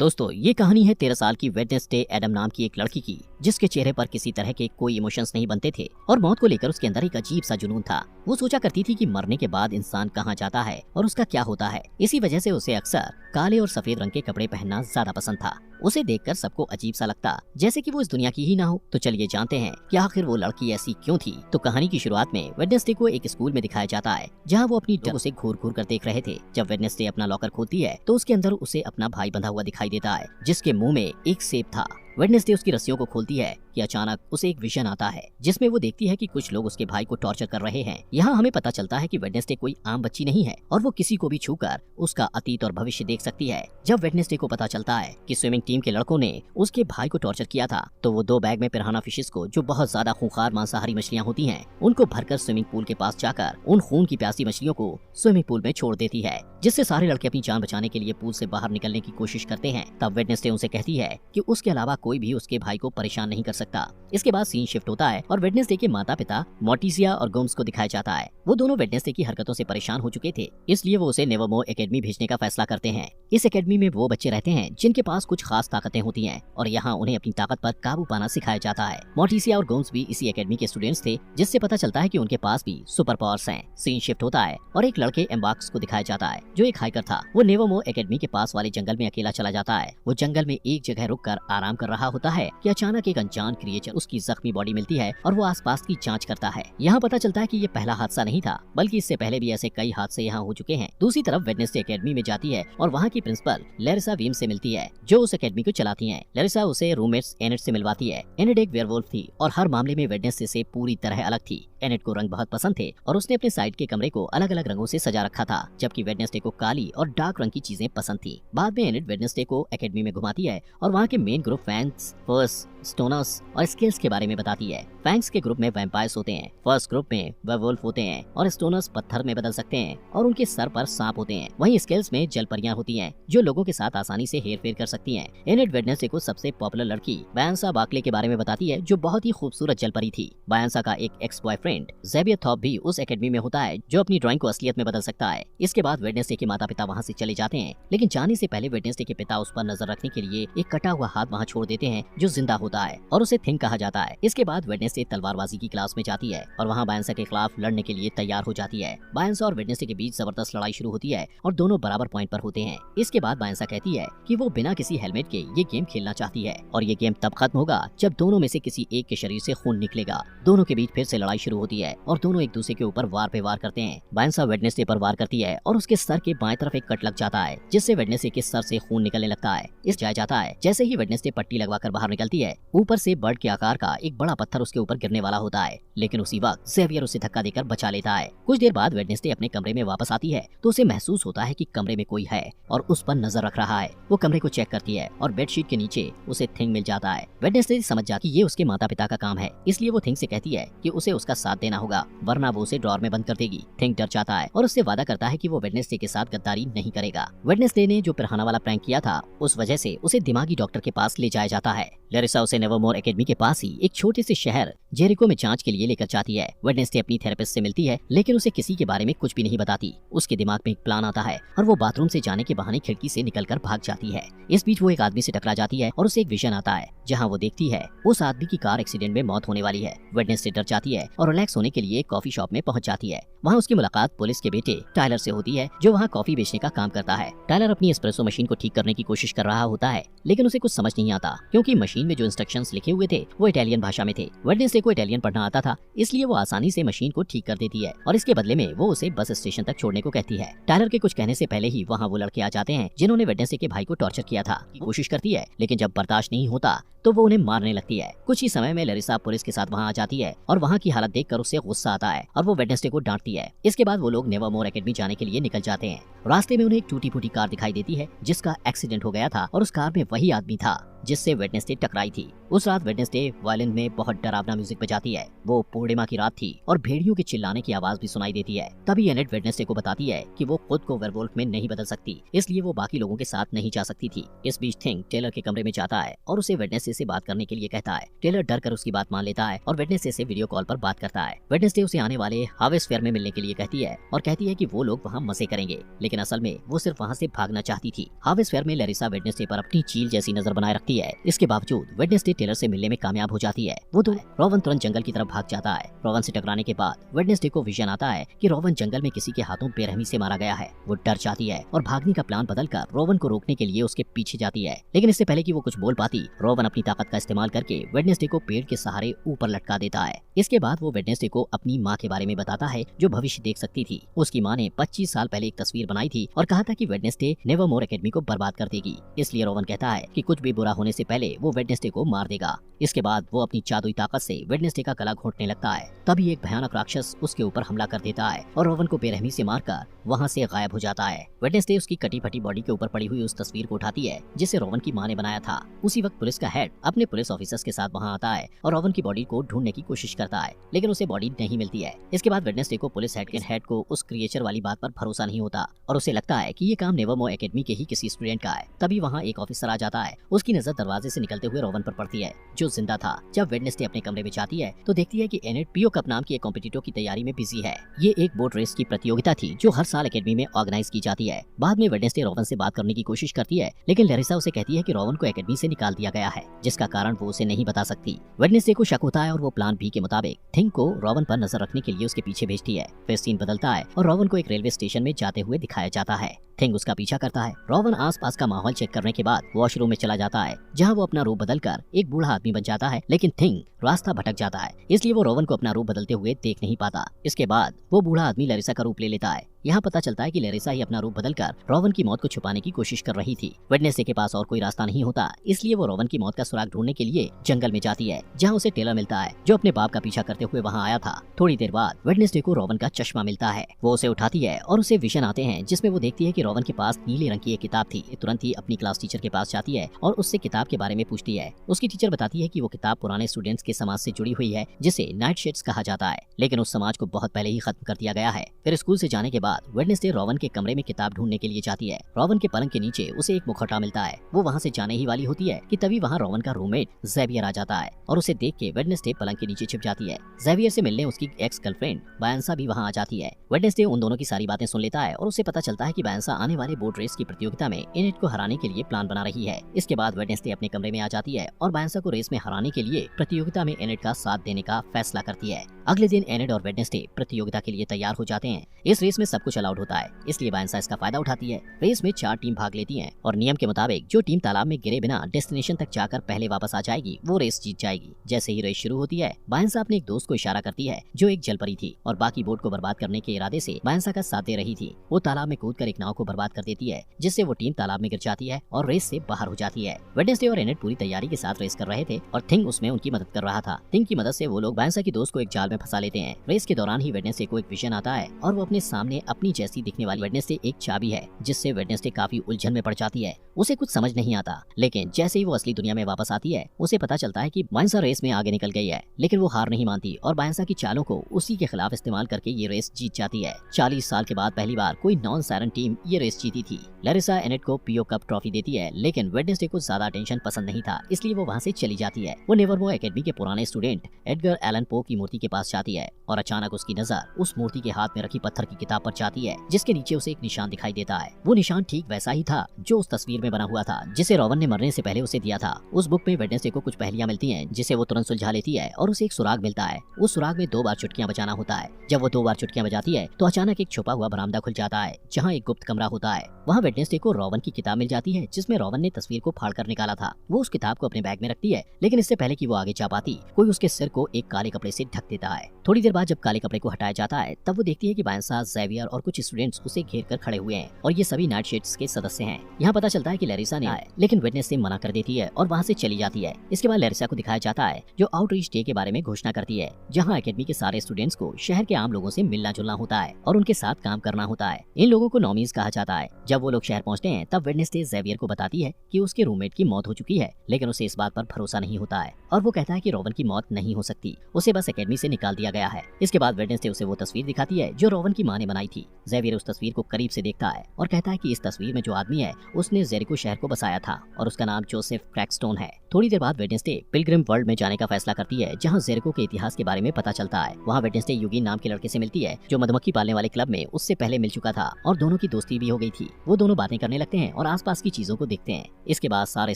दोस्तों, ये कहानी है 13 साल की वेडनेसडे एडम नाम की एक लड़की की, जिसके चेहरे पर किसी तरह के कोई इमोशंस नहीं बनते थे और मौत को लेकर उसके अंदर एक अजीब सा जुनून था। वो सोचा करती थी कि मरने के बाद इंसान कहाँ जाता है और उसका क्या होता है। इसी वजह से उसे अक्सर काले और सफेद रंग के कपड़े पहनना ज्यादा पसंद था। उसे देखकर सबको अजीब सा लगता, जैसे कि वो इस दुनिया की ही ना हो। तो चलिए जानते हैं कि आखिर वो लड़की ऐसी क्यों थी। तो कहानी की शुरुआत में वेडनेसडे को एक स्कूल में दिखाया जाता है, जहाँ वो अपनी लोग उसे घूर घूर कर देख रहे थे। जब वेडनेसडे अपना लॉकर खोलती है तो उसके अंदर उसे अपना भाई बंधा हुआ दिखाई देता है, जिसके मुंह में एक सेब था। वेडनेसडे उसकी रस्सियों को खोलती है कि अचानक उसे एक विजन आता है, जिसमें वो देखती है कि कुछ लोग उसके भाई को टॉर्चर कर रहे हैं। यहाँ हमें पता चलता है कि वेडनेसडे कोई आम बच्ची नहीं है और वो किसी को भी छूकर उसका अतीत और भविष्य देख सकती है। जब वेडनेसडे को पता चलता है कि स्विमिंग टीम के लड़कों ने उसके भाई को टॉर्चर किया था, तो वो 2 बैग में पिराना फिशेस को, जो बहुत ज्यादा खूंखार मांसाहारी मछलियाँ होती हैं, उनको भरकर स्विमिंग पूल के पास जाकर उन खून की प्यासी मछलियों को स्विमिंग पूल में छोड़ देती है, जिससे सारे लड़के अपनी जान बचाने के लिए पूल से बाहर निकलने की कोशिश करते हैं। तब वेडनेसडे उनसे कहती है कि उसके अलावा कोई भी उसके भाई को परेशान नहीं कर सकता। इसके बाद सीन शिफ्ट होता है और वेडनेसडे के माता पिता मोर्टिजिया और गोम्स को दिखाया जाता है। वो दोनों वेडनेसडे की हरकतों से परेशान हो चुके थे, इसलिए वो उसे नेवरमोर एकेडमी भेजने का फैसला करते हैं। इस एकेडमी में वो बच्चे रहते हैं जिनके पास कुछ खास ताकतें होती हैं और यहाँ उन्हें अपनी ताकत पर काबू पाना सिखाया जाता है। मोर्टिजिया और गोम्स भी इसी एकेडमी के स्टूडेंट्स थे, जिससे पता चलता है कि उनके पास भी सुपर पावर्स हैं। सीन शिफ्ट होता है और एक लड़के एम्बार्क्स को दिखाया जाता है, जो एक हाइकर था। वो नेवरमोर एकेडमी के पास वाले जंगल में अकेला चला जाता है। वो जंगल में एक जगह रुककर आराम कर रहा होता है कि अचानक एक अनजान क्रिएचर उसकी जख्मी बॉडी मिलती है और वो आसपास की जांच करता है। यहाँ पता चलता है कि ये पहला हादसा नहीं था, बल्कि इससे पहले भी ऐसे कई हादसे यहाँ हो चुके हैं। दूसरी तरफ वेडनेसडे एकेडमी में जाती है और वहाँ की प्रिंसिपल लैरिसा वीम से मिलती है, जो उस एकेडमी को चलाती हैं। लैरिसा उसे रूममेट्स एनेट से मिलवाती है। एनेट एक वेयरवुल्फ थी और हर मामले में वेडनेसडे से पूरी तरह अलग थी। एनेट को रंग बहुत पसंद थे और उसने अपने साइड के कमरे को अलग अलग रंगों से सजा रखा था, जबकि वेडनेसडे को काली और डार्क रंग की चीजें पसंद थी। बाद में एनेट वेडनेसडे को एकेडमी में घुमाती है और वहाँ के मेन ग्रुप फैंग्स, फर्स, स्टोनर्स और स्केल्स के बारे में बताती है। फैंग्स के ग्रुप में वैम्पायर्स होते हैं, फर्स्ट ग्रुप में वेयरवुल्फ होते हैं और स्टोनर्स पत्थर में बदल सकते हैं और उनके सर पर सांप होते हैं। वहीं स्केल्स में जलपरियां होती हैं, जो लोगों के साथ आसानी से हेरफेर कर सकती हैं। एनेट वेडनेसडे को सबसे पॉपुलर लड़की बायंसा बार्कले के बारे में बताती है, जो बहुत ही खूबसूरत जलपरी थी। बायंसा का एक एक्स बॉयफ्रेंड ज़ेवियर थॉप भी उस एकेडमी में होता है, जो अपनी ड्राइंग को असलियत में बदल सकता है। इसके बाद वेडनेसडे के माता पिता वहाँ से चले जाते हैं, लेकिन जाने से पहले वेडनेसडे के पिता उस पर नजर रखने के लिए एक कटा हुआ हाथ वहाँ छोड़ देते हैं, जो जिंदा होता है और उसे थिंग कहा जाता है। इसके बाद वेडनेसडे तलवारबाजी की क्लास में जाती है और वहाँ बायंसा के खिलाफ लड़ने के लिए तैयार हो जाती है। बायंसा और वेडनेसडे के बीच जबरदस्त लड़ाई शुरू होती है और दोनों बराबर पॉइंट पर होते हैं। इसके बाद बायंसा कहती है कि वो बिना किसी हेलमेट के ये गेम खेलना चाहती है और ये गेम तब खत्म होगा जब दोनों में से किसी एक के शरीर से खून निकलेगा। दोनों के बीच फिर से लड़ाई शुरू होती है और दोनों एक दूसरे के ऊपर वार पे वार करते हैं। बायंसा वेडनेसडे पर वार करती है और उसके सर के बाएं तरफ एक कट लग जाता है, जिससे वेडनेसडे के सर से खून निकलने लगता है। इस जाया जाता है। जैसे ही वेडनेसडे पट्टी लगवाकर बाहर निकलती है, ऊपर से बर्ड के आकार का एक बड़ा पत्थर उसके ऊपर गिरने वाला होता है, लेकिन उसी वक्त ज़ेवियर उसे धक्का देकर बचा लेता है। कुछ देर बाद वेडनेसडे अपने कमरे में वापस आती है तो उसे महसूस होता है कि कमरे में कोई है और उस पर नजर रख रहा है। वो कमरे को चेक करती है और बेडशीट के नीचे उसे थिंग मिल जाता है। वेडनेसडे समझ जाती है कि ये उसके माता पिता का काम है, इसलिए वो थिंग से कहती है कि उसे उसका साथ देना होगा, वरना वो उसे ड्रॉर में बंद कर देगी। थिंग डर जाता है और उससे वादा करता है कि वो वेडनेसडे के साथ गद्दारी नहीं करेगा। वेडनेसडे ने जो पिराना वाला प्रैंक किया था, उस वजह से उसे दिमागी डॉक्टर के पास ले जाया जाता है। लैरिसा उसे नेवरमोर एकेडमी के पास ही एक छोटे से शहर जेरिको में जांच के लिए लेकर जाती है। वेडनेसडे अपनी थेरेपिस्ट से मिलती है, लेकिन उसे किसी के बारे में कुछ भी नहीं बताती। उसके दिमाग में एक प्लान आता है और वो बाथरूम से जाने के बहाने खिड़की से निकलकर भाग जाती है। इस बीच वो एक आदमी से टकरा जाती है और उसे एक विजन आता है, जहाँ वो देखती है उस आदमी की कार एक्सीडेंट में मौत होने वाली है। वेडनेसडे डर जाती है और रिलैक्स होने के लिए एक कॉफी शॉप में पहुंच जाती है। वहाँ उसकी मुलाकात पुलिस के बेटे टायलर से होती है, जो वहाँ कॉफी बेचने का काम करता है। टायलर अपनी एस्प्रेसो मशीन को ठीक करने की कोशिश कर रहा होता है, लेकिन उसे कुछ समझ नहीं आता, क्योंकि मशीन में जो इंस्ट्रक्शंस लिखे हुए थे वो इटालियन भाषा में थे। वेडनेसडे को इटालियन पढ़ना आता था, इसलिए वो आसानी से मशीन को ठीक कर देती है और इसके बदले में वो उसे बस स्टेशन तक छोड़ने को कहती है। टायलर के कुछ कहने से पहले ही वहाँ वो लड़के आ जाते हैं, जिन्होंने वेडनेसडे के भाई को टॉर्चर किया था। कोशिश करती है, लेकिन जब बर्दाश्त नहीं होता तो वो उन्हें मारने लगती है। कुछ ही समय में लैरिसा पुलिस के साथ वहाँ आ जाती है और वहाँ की हालत देखकर उसे गुस्सा आता है और वो वेडनेसडे को डांटती है। इसके बाद वो लोग नेवरमोर एकेडमी जाने के लिए निकल जाते हैं। रास्ते में उन्हें एक टूटी फूटी कार दिखाई देती है, जिसका एक्सीडेंट हो गया था और उस कार में वही आदमी था जिससे वेडनेसडे टकराई थी। उस रात वेडनेसडे वायलिन में बहुत डरावना म्यूजिक बजाती है। वो पूर्णिमा की रात थी और भेड़ियों के चिल्लाने की आवाज भी सुनाई देती है। तभी एनेट वेडनेसडे को बताती है कि वो खुद को वेयरवुल्फ में नहीं बदल सकती, इसलिए वो बाकी लोगों के साथ नहीं जा सकती थी। इस बीच थिंग टेलर के कमरे में जाता है और उसे वेडनेसडे से बात करने के लिए कहता है। टेलर डर कर उसकी बात मान लेता है और वेडनेसडे से वीडियो कॉल पर बात करता है। वेडनेसडे उसे आने वाले हार्वेस्ट फेयर में मिलने के लिए कहती है और कहती है कि वो लोग वहाँ मजे करेंगे, लेकिन असल में वो सिर्फ वहाँ से भागना चाहती थी। हार्वेस्ट फेयर में लैरिसा वेडनेसडे पर अपनी चील जैसी नजर बनाए रखती है। इसके बावजूद वेडनेसडे टेलर से मिलने में कामयाब हो जाती है। वो तो रोवन तुरंत जंगल की तरफ भाग जाता है। रोवन से टकराने के बाद वेडनेसडे को विजन आता है कि रोवन जंगल में किसी के हाथों बेरहमी से मारा गया है। वो डर जाती है और भागने का प्लान बदलकर रोवन को रोकने के लिए उसके पीछे जाती है, लेकिन इससे पहले कि वो कुछ बोल पाती, रोवन अपनी ताकत का इस्तेमाल करके वेडनेसडे को पेड़ के सहारे ऊपर लटका देता है। इसके बाद वो वेडनेसडे को अपनी माँ के बारे में बताता है जो भविष्य देख सकती थी। उसकी माँ ने 25 साल पहले एक तस्वीर बनाई थी और कहा था कि वेडनेसडे नेवरमोर एकेडमी को बर्बाद कर देगी। इसलिए रोवन कहता है कि कुछ भी बुरा होने से पहले वो वेडनेसडे को मार देगा। इसके बाद वो अपनी जादुई ताकत से वेडनेसडे का गला घोंटने लगता है। तभी एक भयानक राक्षस उसके ऊपर हमला कर देता है और रोवन को बेरहमी से मारकर वहाँ से गायब हो जाता है। वेडनेसडे उसकी कटी फटी बॉडी के ऊपर पड़ी हुई उस तस्वीर को उठाती है जिसे रोवन की माँ ने बनाया था। उसी वक्त पुलिस का हेड अपने पुलिस ऑफिसर्स के साथ वहाँ आता है और रोवन की बॉडी को ढूंढने की कोशिश करता है, लेकिन उसे बॉडी नहीं मिलती है। इसके बाद वेडनेसडे को पुलिस हेड को उस क्रिएचर वाली बात पर भरोसा नहीं होता और उसे लगता है कि ये काम नेवरमोर एकेडमी के ही किसी स्टूडेंट का है। तभी वहाँ एक ऑफिसर आ जाता है। उसकी नजर दरवाजे से निकलते हुए रोवन पर पड़ती है जो जिंदा था। जब वेडनेसडे अपने कमरे में जाती है तो देखती है कि एनेट पीओ कप नाम की एक कॉम्पिटिटर की तैयारी में बिजी है। ये एक बोट रेस की प्रतियोगिता थी जो हर साल एकेडमी में ऑर्गेनाइज की जाती है। बाद में वेडनेसडे रोवन से बात करने की कोशिश करती है, लेकिन लैरिसा उसे कहती है कि रोवन को एकेडमी से निकाल दिया गया है, जिसका कारण वो उसे नहीं बता सकती। वेडनेसडे को शक होता है और वो प्लान बी के मुताबिक थिंग को रोवन पर नजर रखने के लिए उसके पीछे भेजती है। फिर सीन बदलता है और रोवन को एक रेलवे स्टेशन में जाते हुए दिखाया जाता है। थिंग उसका पीछा करता है। रोवन आसपास का माहौल चेक करने के बाद वॉशरूम में चला जाता है, जहां वो अपना रूप बदलकर एक बूढ़ा आदमी बन जाता है, लेकिन थिंग रास्ता भटक जाता है, इसलिए वो रोवन को अपना रूप बदलते हुए देख नहीं पाता। इसके बाद वो बूढ़ा आदमी लैरिसा का रूप ले लेता है। यहाँ पता चलता है कि लैरिसा ही अपना रूप बदलकर रोवन की मौत को छुपाने की कोशिश कर रही थी। वेडनेसडे के पास और कोई रास्ता नहीं होता, इसलिए वो रोवन की मौत का सुराग ढूंढने के लिए जंगल में जाती है, जहाँ उसे टेलर मिलता है जो अपने बाप का पीछा करते हुए वहाँ आया था। थोड़ी देर बाद वेडनेसडे को रोवन का चश्मा मिलता है। वो उसे उठाती है और उसे विजन आते हैं जिसमें वो देखती है कि रोवन के पास नीले रंग की एक किताब थी। तुरंत ही अपनी क्लास टीचर के पास जाती है और उससे किताब के बारे में पूछती है। उसकी टीचर बताती है कि वो किताब पुराने स्टूडेंट्स के समाज से जुड़ी हुई है जिसे नाइट शेड्स कहा जाता है, लेकिन उस समाज को बहुत पहले ही खत्म कर दिया गया है। फिर स्कूल से जाने के बाद वेडनेसडे रोवन के कमरे में किताब ढूंढने के लिए जाती है। रोवन के पलंग के नीचे उसे एक मुखौटा मिलता है। वो वहाँ से जाने ही वाली होती है कि तभी वहाँ रोवन का रूममेट ज़ेवियर आ जाता है और उसे देख के वेडनेसडे पलंग के नीचे छिप जाती है। ज़ेवियर से मिलने उसकी एक्स गर्लफ्रेंड बायंसा भी वहाँ आ जाती है। वेडनेसडे उन दोनों की सारी बातें सुन लेता है और उसे पता चलता है कि बायंसा आने वाले बोट रेस की प्रतियोगिता में एनेट को हराने के लिए प्लान बना रही है। इसके बाद वेडनेसडे अपने कमरे में आ जाती है और बायंसा को रेस में हराने के लिए प्रतियोगिता में एनेट का साथ देने का फैसला करती है। अगले दिन एनेट और वेडनेसडे प्रतियोगिता के लिए तैयार हो जाते हैं। इस रेस में सब कुछ अलाउड होता है, इसलिए बायंसा इसका फायदा उठाती है। रेस में 4 टीम भाग लेती हैं और नियम के मुताबिक जो टीम तालाब में गिरे बिना डेस्टिनेशन तक जाकर पहले वापस आ जाएगी वो रेस जीत जाएगी। जैसे ही रेस शुरू होती है, बायंसा अपने एक दोस्त को इशारा करती है जो एक जलपरी थी और बाकी बोट को बर्बाद करने के इरादे से बायंसा का साथ दे रही थी। वो तालाब में कूदकर एक नाव को बर्बाद कर देती है, जिससे वो टीम तालाब में गिर जाती है और रेस से बाहर हो जाती है। वेडनेसडे और एनेट पूरी तैयारी के साथ रेस कर रहे थे और थिंग उसमें उनकी मदद कर रहा था। थिंग की मदद से वो लोग बायंसा की दोस्त को एक जाल में फंसा लेते हैं। रेस के दौरान ही वेडनेसडे को एक विजन आता है और वो अपने सामने अपनी जैसी दिखने वाली वेडनेसडे एक चाबी है, जिससे वेडनेसडे काफी उलझन में पड़ जाती है। उसे कुछ समझ नहीं आता, लेकिन जैसे ही वो असली दुनिया में वापस आती है उसे पता चलता है कि बायंसा रेस में आगे निकल गई है, लेकिन वो हार नहीं मानती और बायंसा की चालों को उसी के खिलाफ इस्तेमाल करके ये रेस जीत जाती है। 40 साल के बाद पहली बार कोई नॉन सायरन टीम ये रेस जीती थी। लैरिसा एनेट को पीओ कप ट्रॉफी देती है, लेकिन वेडनेसडे को ज्यादा अटेंशन पसंद नहीं था, इसलिए वो वहाँ से चली जाती है। वो नेवरमोर एकेडमी के पुराने स्टूडेंट एडगर एलन पो की मूर्ति के पास जाती है और अचानक उसकी नजर उस मूर्ति के हाथ में रखी पत्थर की किताब पर जाती है, जिसके नीचे उसे एक निशान दिखाई देता है। वो निशान ठीक वैसा ही था जो उस तस्वीर में बना हुआ था, जिसे रोवन ने मरने से पहले उसे दिया था। उस बुक में वेडनेसडे को कुछ पहेलियां मिलती हैं, जिसे वो तुरंत सुलझा लेती है और उसे एक सुराग मिलता है। उस सुराग में 2 बार चुटकियां बजाना होता है। जब वो 2 बार चुटकियां बजाती है तो अचानक एक छुपा हुआ बरामदा खुल जाता है, जहाँ एक गुप्त कमरा होता है। वहाँ वेडनेसडे को रोवन की किताब मिल जाती है, जिसमें रोवन ने तस्वीर को फाड़ कर निकाला था। वो उस किताब को अपने बैग में रखती है, लेकिन इससे पहले कि वो आगे जा पाती, कोई उसके सिर को एक काले कपड़े से ढक देता है। थोड़ी देर बाद जब काले कपड़े को हटाया जाता है तब वो देखती है कि बायंसा, जेवियर और कुछ स्टूडेंट्स उसे घेर कर खड़े हुए हैं और ये सभी नाइट शिफ्ट्स के सदस्य हैं। यहाँ पता चलता है कि लैरिसा ने आए, लेकिन वेडनेसडे मना कर देती है और वहाँ से चली जाती है। इसके बाद लैरिसा को दिखाया जाता है जो आउटरीच डे के बारे में घोषणा करती है, जहाँ एकेडमी के सारे स्टूडेंट्स को शहर के आम लोगों से मिलना जुलना होता है और उनके साथ काम करना होता है। इन लोगों को नॉमीज कहा जाता है। जब वो लोग शहर पहुँचते हैं तब वेडनेसडे जेवियर को बताती है कि उसके रूममेट की मौत हो चुकी है, लेकिन उसे इस बात पर भरोसा नहीं होता है और वो कहता है कि रोवन की मौत नहीं हो सकती, उसे बस एकेडमी से निकाल दिया गया है। इसके बाद वेडनेसडे उसे वो तस्वीर दिखाती है जो रोवन की मां ने बनाई थी। जेवियर उस तस्वीर को करीब से देखता है और कहता है कि इस तस्वीर में जो आदमी है उसने जेरिको शहर को बसाया था और उसका नाम जोसेफ क्रैकस्टोन है। थोड़ी देर बाद वेडनेसडे पिलग्रिम वर्ल्ड में जाने का फैसला करती है, जहाँ जेरिको के इतिहास के बारे में पता चलता है। वहाँ वेडनेसडे यूगिन नाम के लड़के से मिलती है जो मधुमक्खी पालने वाले क्लब में उससे पहले मिल चुका था और दोनों की दोस्ती भी हो गई थी। वो दोनों बातें करने लगते हैं और आसपास की चीजों को देखते हैं। इसके बाद सारे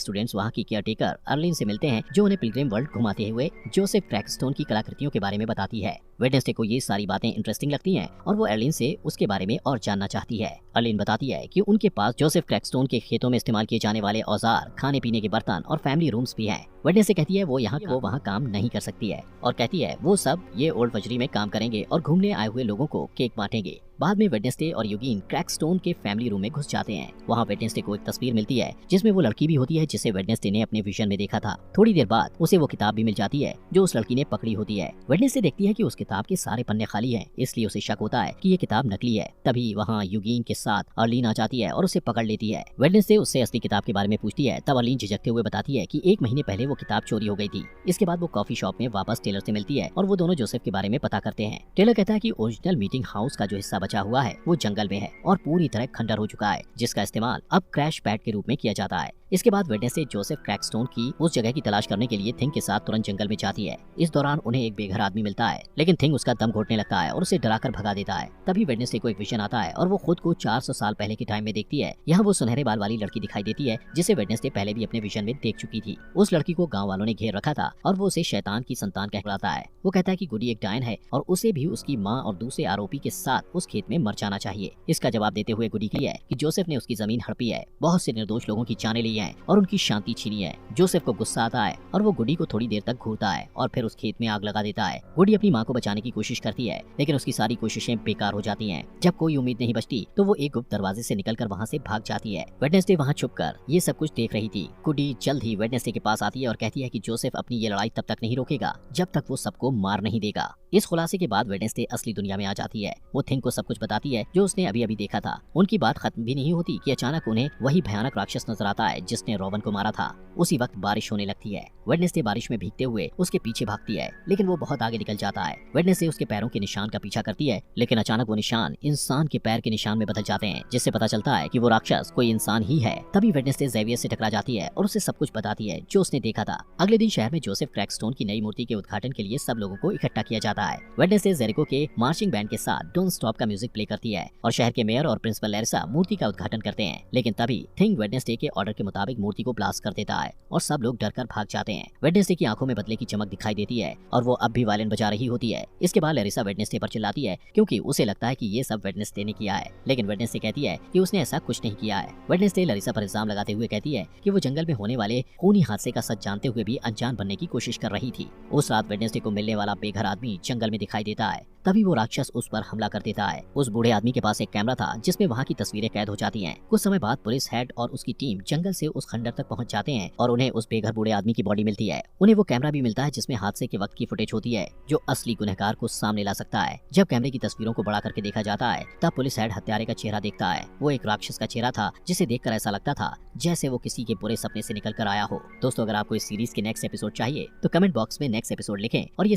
स्टूडेंट्स वहाँ की केयरटेकर अर्लिन से मिलते हैं जो उन्हें पिलग्रिम वर्ल्ड घुमाते हुए जोसेफ क्रैकस्टोन की कलाकृतियों के बारे में बताती है। वेडनेसडे को ये सारी बातें इंटरेस्टिंग लगती हैं और वो अर्लिन से उसके बारे में और जानना चाहती है। अर्लिन बताती है कि उनके पास जोसेफ क्रैकस्टोन के खेतों में इस्तेमाल किए जाने वाले औजार, खाने पीने के बर्तन और फैमिली रूम्स भी हैं। वेडनेसडे कहती है वो यहाँ को वहाँ काम नहीं कर सकती है और कहती है वो सब ये ओल्ड वजरी में काम करेंगे और घूमने आए हुए लोगों को केक बांटेंगे। बाद में वेडनेसडे और यूगिन क्रैकस्टोन के फैमिली रूम में घुस जाते हैं। वहाँ वेडनेसडे को एक तस्वीर मिलती है जिसमें वो लड़की भी होती है जिसे वेडनेसडे ने अपने विजन में देखा था। थोड़ी देर बाद उसे वो किताब भी मिल जाती है जो उस लड़की ने पकड़ी होती है। वेडनेसडे देखती है कि उस किताब के सारे पन्ने खाली हैं, इसलिए उसे शक होता है कि ये किताब नकली है। तभी वहाँ यूगिन के साथ अर्लिन आ जाती है और उसे पकड़ लेती है। वेडनेसडे उससे असली किताब के बारे में पूछती है, तब अर्लिन झिझकते हुए बताती है कि 1 महीने पहले वो किताब चोरी हो गई थी। इसके बाद वो कॉफी शॉप में वापस टेलर से मिलती है और वो दोनों जोसेफ के बारे में पता करते हैं। टेलर कहता है कि ओरिजिनल मीटिंग हाउस का जो हिस्सा बचा हुआ है वो जंगल में है और पूरी तरह खंडर हो चुका है, जिसका इस्तेमाल अब क्रैश पैड के रूप में किया जाता है। इसके बाद वेडनेसडे जोसेफ क्रैकस्टोन की उस जगह की तलाश करने के लिए थिंग के साथ तुरंत जंगल में जाती है। इस दौरान उन्हें एक बेघर आदमी मिलता है, लेकिन थिंग उसका दम घोटने लगता है और उसे डराकर भगा देता है। तभी वेडनेसडे को एक विजन आता है और वो खुद को 400 साल पहले के टाइम में देखती है। यहाँ वो सुनहरे बाल वाली लड़की दिखाई देती है जिसे वेडनेसडे पहले भी अपने विजन में देख चुकी थी। उस लड़की को गाँव वालों ने घेर रखा था और वो उसे शैतान की संतान कहलाता है। वो कहता है कि गुडी एक डायन है और उसे भी उसकी माँ और दूसरे आरोपी के साथ उस खेत में मर जाना चाहिए। इसका जवाब देते हुए गुडी की है कि जोसेफ ने उसकी जमीन हड़पी है, बहुत से निर्दोष लोगों की जानें ली हैं और उनकी शांति छीनी है। जोसेफ को गुस्सा आता है और वो गुडी को थोड़ी देर तक घूरता है और फिर उस खेत में आग लगा देता है। गुडी अपनी माँ को बचाने की कोशिश करती है, लेकिन उसकी सारी कोशिशें बेकार हो जाती हैं। जब कोई उम्मीद नहीं बचती तो वो एक गुप्त दरवाजे से निकलकर वहाँ से भाग जाती है। वेडनेसडे वहाँ छुपकर ये सब कुछ देख रही थी। गुडी जल्द ही वेडनेसडे के पास आती है और कहती है कि जोसेफ अपनी ये लड़ाई तब तक नहीं रोकेगा जब तक वो सबको मार नहीं देगा। इस खुलासे के बाद वेडनेसडे असली दुनिया में आ जाती है। वो थिंग को सब कुछ बताती है जो उसने अभी अभी देखा था। उनकी बात खत्म भी नहीं होती कि अचानक उन्हें वही भयानक राक्षस नजर आता है जिसने रोवन को मारा था। उसी वक्त बारिश होने लगती है। वेडनेसडे बारिश में भीगते हुए उसके पीछे भागती है, लेकिन वो बहुत आगे निकल जाता है। वेडनेसडे उसके पैरों के निशान का पीछा करती है, लेकिन अचानक वो निशान इंसान के पैर के निशान में बदल जाते हैं, जिससे पता चलता है कि वो राक्षस कोई इंसान ही है। तभी वेडनेसडे जेवियर से टकरा जाती है और उसे सब कुछ बताती है जो उसने देखा था। अगले दिन शहर में जोसेफ क्रैकस्टोन की नई मूर्ति के उद्घाटन के लिए सब लोगों को इकट्ठा किया जाता है। वेडनेसडे जेरिको के मार्चिंग बैंड के साथ डोंट स्टॉप का म्यूजिक प्ले करती है और शहर के मेयर और प्रिंसिपल लैरिसा मूर्ति का उद्घाटन करते हैं। लेकिन तभी थिंग वेडनेसडे के ऑर्डर के मुताबिक मूर्ति को ब्लास्ट कर देता है और सब लोग डरकर भाग जाते हैं। वेडनेसडे की आंखों में बदले की चमक दिखाई देती है और वो अब भी वायलिन बजा रही होती है। इसके बाद लैरिसा वेडनेसडे पर चिल्लाती है क्योंकि उसे लगता है कि ये सब वेडनेसडे ने किया है, लेकिन वेडनेसडे कहती है कि उसने ऐसा कुछ नहीं किया है। वेडनेसडे लैरिसा पर इल्जाम लगाते हुए कहती है कि वो जंगल में होने वाले खूनी हादसे का सच जानते हुए भी अनजान बनने की कोशिश कर रही थी। उस रात वेडनेसडे को मिलने वाला बेघर आदमी जंगल में दिखाई देता है। तभी वो राक्षस उस पर हमला कर देता है। उस बूढ़े आदमी के पास एक कैमरा था जिसमें वहाँ की तस्वीरें कैद हो जाती हैं। कुछ समय बाद पुलिस हेड और उसकी टीम जंगल से उस खंडर तक पहुँच जाते हैं और उन्हें उस बेघर बूढ़े आदमी की बॉडी मिलती है। उन्हें वो कैमरा भी मिलता है जिसमें हादसे के वक्त की फुटेज होती है जो असली गुनहगार को सामने ला सकता है। जब कैमरे की तस्वीरों को बड़ा करके देखा जाता है तब पुलिस हेड हत्यारे का चेहरा देखता है। वो एक राक्षस का चेहरा था जिसे देखकर ऐसा लगता था जैसे वो किसी के बुरे सपने से निकल कर आया हो। दोस्तों, अगर आपको इस सीरीज के नेक्स्ट एपिसोड चाहिए तो कमेंट बॉक्स में नेक्स्ट एपिसोड लिखें और ये